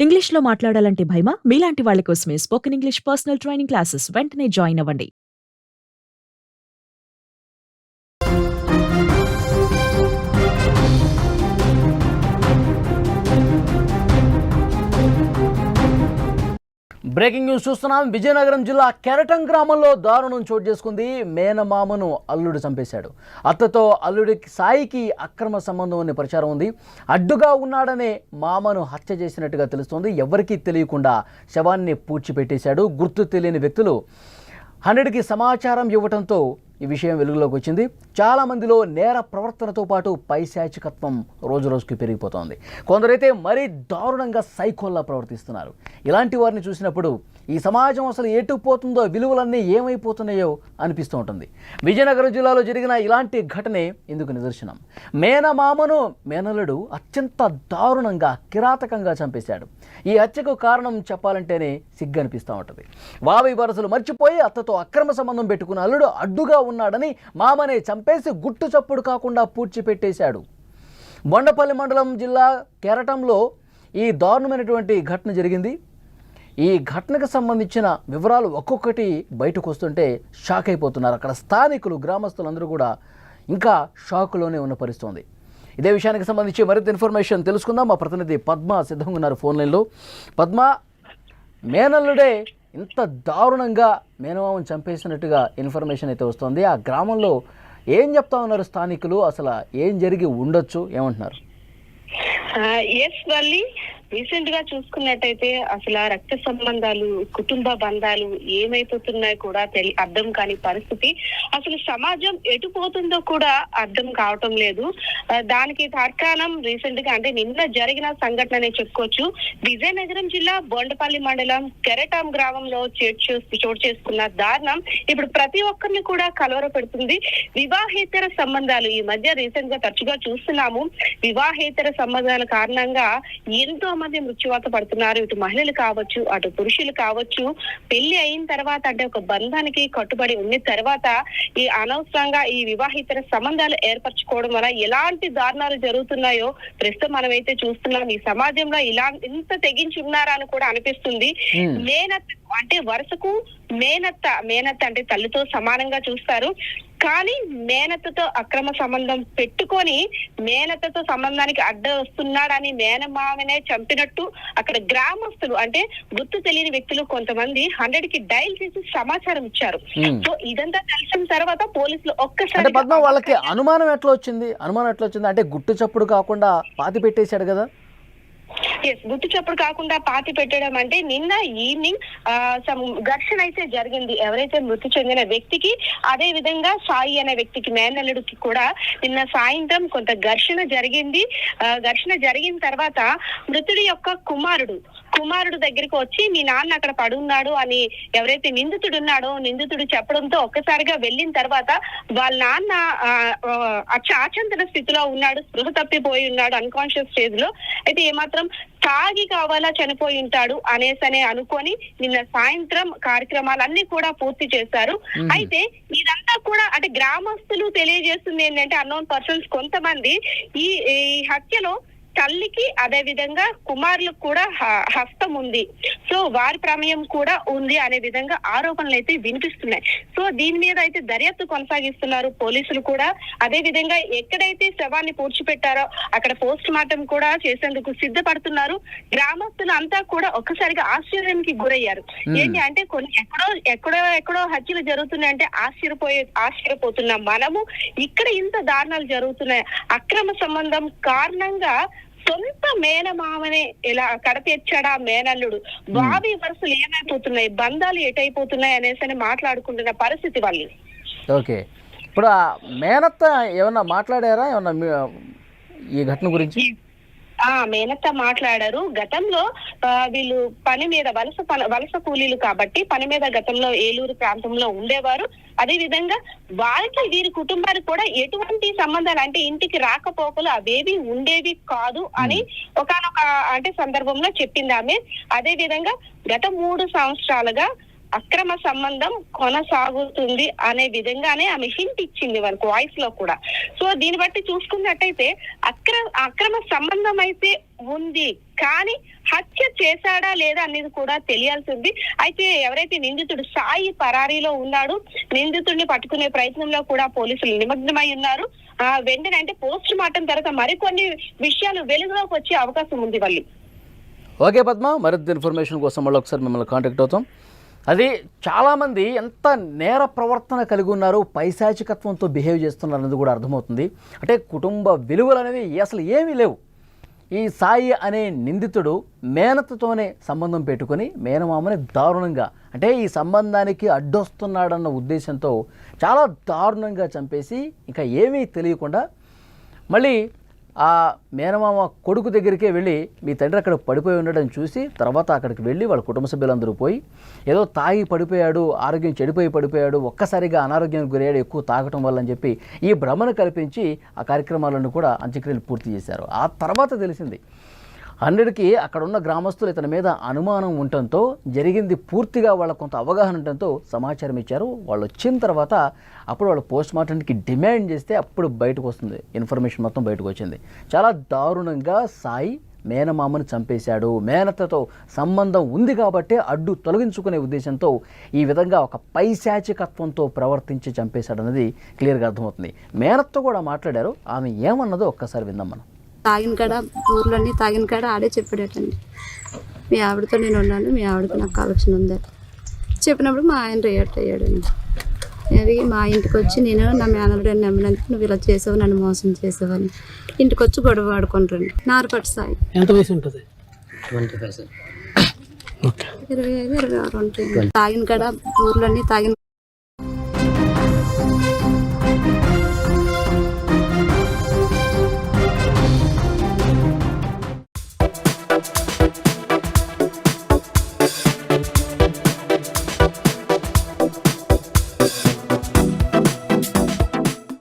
ఇంగ్లీష్‌లో మాట్లాడాలంటే భయమా? మీలాంటి వాళ్ళ కోసమే spoken English personal training classes వెంటనే జాయిన్ అవ్వండి. బ్రేకింగ్ న్యూస్ చూస్తున్నాం. విజయనగరం జిల్లా కెరటం గ్రామంలో దారుణం చోటు చేసుకుంది. మేనమామను అల్లుడు చంపేశాడు. అత్తతో అల్లుడికి సాయికి అక్రమ సంబంధం అనే ప్రచారం ఉంది. అడ్డుగా ఉన్నాడనే మామను హత్య చేసినట్టుగా తెలుస్తోంది. ఎవరికీ తెలియకుండా శవాన్ని పూడ్చిపెట్టేశాడు. గుర్తు తెలియని వ్యక్తులు 100కి సమాచారం ఇవ్వడంతో ఈ విషయం వెలుగులోకి వచ్చింది. చాలామందిలో నేర ప్రవర్తనతో పాటు పైశాచికత్వం రోజురోజుకి పెరిగిపోతోంది. కొందరైతే మరీ దారుణంగా సైకోల్లా ప్రవర్తిస్తున్నారు. ఇలాంటి వారిని చూసినప్పుడు ఈ సమాజం అసలు ఎటు పోతుందో, విలువలన్నీ ఏమైపోతున్నాయో అనిపిస్తూ ఉంటుంది. విజయనగరం జిల్లాలో జరిగిన ఇలాంటి ఘటనే ఇందుకు నిదర్శనం. మేనమామను మేనల్లుడు అత్యంత దారుణంగా కిరాతకంగా చంపేశాడు. ఈ హత్యకు కారణం చెప్పాలంటేనే సిగ్గు అనిపిస్తూ ఉంటుంది. వావి వరసలు మర్చిపోయి అత్తతో అక్రమ సంబంధం పెట్టుకున్న అల్లుడు అడ్డుగా ఉన్నాడని మామనే చంపేసి గుట్టు చప్పుడు కాకుండా పూడ్చిపెట్టేశాడు. బొండపల్లి మండలం జిల్లా కెరటంలో ఈ దారుణమైనటువంటి ఘటన జరిగింది. ఈ ఘటనకు సంబంధించిన వివరాలు ఒక్కొక్కటి బయటకు వస్తుంటే షాక్ అయిపోతున్నారు. అక్కడ స్థానికులు, గ్రామస్తులందరూ కూడా ఇంకా షాకులోనే ఉన్న పరిస్థితి ఉంది. ఇదే విషయానికి సంబంధించి మరింత ఇన్ఫర్మేషన్ తెలుసుకుందాం. మా ప్రతినిధి పద్మ సిద్ధంగా ఉన్నారు ఫోన్ లైన్లో. పద్మ, మేనల్లుడే ఇంత దారుణంగా మేనమామను చంపేసినట్టుగా ఇన్ఫర్మేషన్ అయితే వస్తుంది. ఆ గ్రామంలో ఏం చెప్తా ఉన్నారు స్థానికులు? అసలు ఏం జరిగి ఉండొచ్చు, ఏమంటున్నారు? ఎస్ వల్లి, రీసెంట్ గా చూసుకున్నట్టయితే అసలు రక్త సంబంధాలు, కుటుంబ బంధాలు ఏమైపోతున్నాయో కూడా అర్థం కాని పరిస్థితి. అసలు సమాజం ఎటు పోతుందో కూడా అర్థం కావటం లేదు. దానికి తార్కాణం రీసెంట్ గా అంటే నిన్న జరిగిన సంఘటన చెప్పుకోవచ్చు. విజయనగరం జిల్లా బొండపల్లి మండలం కెరటం గ్రామంలో చోటు చేసుకున్న దారుణం ఇప్పుడు ప్రతి ఒక్కరిని కూడా కలవర పెడుతుంది. వివాహేతర సంబంధాలు ఈ మధ్య రీసెంట్ గా తరచుగా చూస్తున్నాము. వివాహేతర సంబంధాల కారణంగా ఎంతో మంది మృత్యువాత పడుతున్నారు. ఇటు మహిళలు కావచ్చు, అటు పురుషులు కావచ్చు. పెళ్లి అయిన తర్వాత అంటే ఒక బంధానికి కట్టుబడి ఉన్న తర్వాత ఈ అనవసరంగా ఈ వివాహితర సంబంధాలు ఏర్పరచుకోవడం వల్ల ఎలాంటి దారుణాలు జరుగుతున్నాయో ప్రస్తుతం మనమైతే చూస్తున్నాం. ఈ సమాజంలో ఇంత తెగించి ఉన్నారా అని కూడా అనిపిస్తుంది. మేనత్త అంటే వరుసకు మేనత్త అంటే తల్లితో సమానంగా చూస్తారు. కానీ మేనత్తతో అక్రమ సంబంధం పెట్టుకొని మేనత్తతో సంబంధానికి అడ్డ వస్తున్నాడని మేనమామనే చంపినట్టు అక్కడ గ్రామస్తులు అంటే గుర్తు తెలియని వ్యక్తులు కొంతమంది 100కి డైల్ చేసి సమాచారం ఇచ్చారు. సో ఇదంతా తెలిసిన తర్వాత పోలీసులు ఒక్కసారి వాళ్ళకి అనుమానం ఎట్లా వచ్చింది అంటే గుట్టు చప్పుడు కాకుండా పాతి పెట్టేశాడు కదా? గుట్టు చప్పుడు కాకుండా పాతి పెట్టడం అంటే నిన్న ఈవినింగ్ ఘర్షణ అయితే జరిగింది. ఎవరైతే మృతి చెందిన వ్యక్తికి, అదే విధంగా సాయి అనే వ్యక్తికి, మేనల్లుడికి కూడా నిన్న సాయంత్రం కొంత ఘర్షణ జరిగింది. ఘర్షణ జరిగిన తర్వాత మృతుడి యొక్క కుమారుడు దగ్గరికి వచ్చి మీ నాన్న అక్కడ పడున్నాడు అని ఎవరైతే నిందితుడు చెప్పడంతో ఒక్కసారిగా వెళ్ళిన తర్వాత వాళ్ళ నాన్న అచాచంతన స్థితిలో ఉన్నాడు, స్పృహ తప్పిపోయి ఉన్నాడు, అన్కాన్షియస్ స్టేజ్ లో. అయితే ఏమాత్రం తాగి కావాలా చనిపోయి ఉంటాడు అనేసనే అనుకొని నిన్న సాయంత్రం కార్యక్రమాలన్నీ కూడా పూర్తి చేశారు. అయితే ఇదంతా కూడా అంటే గ్రామస్తులు తెలియజేస్తుంది ఏంటంటే అన్నోన్ పర్సన్స్ కొంతమంది ఈ హత్యలో తల్లికి అదే విధంగా కుమారులకు కూడా హస్తం ఉంది, సో వారి ప్రమేయం కూడా ఉంది అనే విధంగా ఆరోపణలు అయితే వినిపిస్తున్నాయి. సో దీని మీద అయితే దర్యాప్తు కొనసాగిస్తున్నారు పోలీసులు కూడా. అదే విధంగా ఎక్కడైతే శవాన్ని పూడ్చిపెట్టారో అక్కడ పోస్ట్ మార్టం కూడా చేసేందుకు సిద్ధపడుతున్నారు. గ్రామస్తులు అంతా కూడా ఒక్కసారిగా ఆశ్చర్యానికి గురయ్యారు. ఏంటి అంటే కొన్ని ఎక్కడో హత్యలు జరుగుతున్నాయంటే ఆశ్చర్యపోతున్నాం మనము. ఇక్కడ ఇంత దారుణాలు జరుగుతున్నాయి. అక్రమ సంబంధం కారణంగా సొంత మేనమామనే ఇలా కడతెచ్చాడా మేనల్లుడు. వావి వరుసలు ఏమైపోతున్నాయి, బంధాలు ఎటైపోతున్నాయి అనేసి మాట్లాడుకుంటున్న పరిస్థితి వాళ్ళు. ఓకే, ఇప్పుడు ఆ మేనత్త ఏమన్నా మాట్లాడారా ఈ ఘటన గురించి? మేనత్త మాట్లాడారు. గతంలో వీళ్ళు పని మీద వలస కూలీలు కాబట్టి పని మీద గతంలో ఏలూరు ప్రాంతంలో ఉండేవారు. అదే విధంగా వారికి వీరి కుటుంబానికి కూడా ఎటువంటి సంబంధాలు అంటే ఇంటికి రాకపోకలు అవేవి ఉండేవి కాదు అని ఒకానొక అంటే సందర్భంలో చెప్పింది ఆమె. అదే విధంగా గత 3 సంవత్సరాలుగా అక్రమ సంబంధం కొనసాగుతుంది అనే విధంగానే ఆమె హింట్ ఇచ్చింది మనకు వాయిస్ లో కూడా. సో దీన్ని బట్టి చూసుకున్నట్టయితే అక్రమ సంబంధం అయితే ఉంది, కానీ హత్య చేశాడా లేదా అనేది కూడా తెలియాల్సింది. అయితే ఎవరైతే నిందితుడు సాయి పరారీలో ఉన్నాడు, నిందితుడిని పట్టుకునే ప్రయత్నంలో కూడా పోలీసులు నిమగ్నమై ఉన్నారు. వెంటనే అంటే పోస్ట్ మార్టం తర్వాత మరికొన్ని విషయాలు వెలుగులోకి వచ్చే అవకాశం ఉంది వల్లి. ఓకే పద్మ, మరింత ఇన్ఫర్మేషన్ కోసం మళ్ళీ ఒకసారి మిమ్మల్ని కాంటాక్ట్ అవుతాం. అది చాలామంది ఎంత నేర ప్రవర్తన కలిగి ఉన్నారు, పైశాచికత్వంతో బిహేవ్ చేస్తున్నారు అనేది కూడా అర్థమవుతుంది. అంటే కుటుంబ విలువలు అనేవి అసలు ఏమీ లేవు. ఈ సాయి అనే నిందితుడు మేనత్తతోనే సంబంధం పెట్టుకొని మేనమామని దారుణంగా, అంటే ఈ సంబంధానికి అడ్డొస్తున్నాడన్న ఉద్దేశంతో చాలా దారుణంగా చంపేసి ఇంకా ఏమీ తెలియకుండా మళ్ళీ ఆ మేనమామ కొడుకు దగ్గరికే వెళ్ళి మీ తండ్రి అక్కడ పడిపోయి ఉండడం చూసి తర్వాత అక్కడికి వెళ్ళి వాళ్ళ కుటుంబ సభ్యులందరూ పోయి ఏదో తాగి పడిపోయాడు, ఆరోగ్యం చెడిపోయి పడిపోయాడు, ఒక్కసారిగా అనారోగ్యానికి గురయ్యాడు ఎక్కువ తాగటం వల్ల అని చెప్పి ఈ భ్రమను కల్పించి ఆ కార్యక్రమాలను కూడా అంత్యక్రియలు పూర్తి చేశారు. ఆ తర్వాత తెలిసింది 100కి అక్కడ ఉన్న గ్రామస్తులు ఇతని మీద అనుమానం ఉండటంతో జరిగింది పూర్తిగా వాళ్ళకు కొంత అవగాహన ఉండటంతో సమాచారం ఇచ్చారు. వాళ్ళు వచ్చిన తర్వాత అప్పుడు వాళ్ళు పోస్ట్ మార్టంకి డిమాండ్ చేస్తే అప్పుడు బయటకు వస్తుంది, ఇన్ఫర్మేషన్ మొత్తం బయటకు వచ్చింది. చాలా దారుణంగా సాయి మేనమామను చంపేశాడు, మేనత్తతో సంబంధం ఉంది కాబట్టి అడ్డు తొలగించుకునే ఉద్దేశంతో ఈ విధంగా ఒక పైశాచికత్వంతో ప్రవర్తించి చంపేశాడు అనేది క్లియర్గా అర్థమవుతుంది. మేనత్తో కూడా మాట్లాడారు, ఆమె ఏమన్నదో ఒక్కసారి విందాం మనం. తాగిన కాడ ఊర్లోని తాగిన కాడ ఆడే చెప్పాడటండి, మీ ఆవిడతో నేను ఉన్నాను, మీ ఆవిడతో నాకు కలెక్షన్ ఉందని చెప్పినప్పుడు మా ఆయన రియాక్ట్ అయ్యాడండి. అది మా ఇంటికి వచ్చి నేను నా మేనల్లుడని నమ్మినందుకు నువ్వు ఇలా చేసావు, నన్ను మోసం చేసావని ఇంటికి వచ్చి గొడవ ఆడుకుంటారండి. నారపట్టు సాయి. ఎంత వయసు ఉంటుంది? 25, 26 ఉంటాయి. తాగిన కాడ ఊర్లోని తాగిన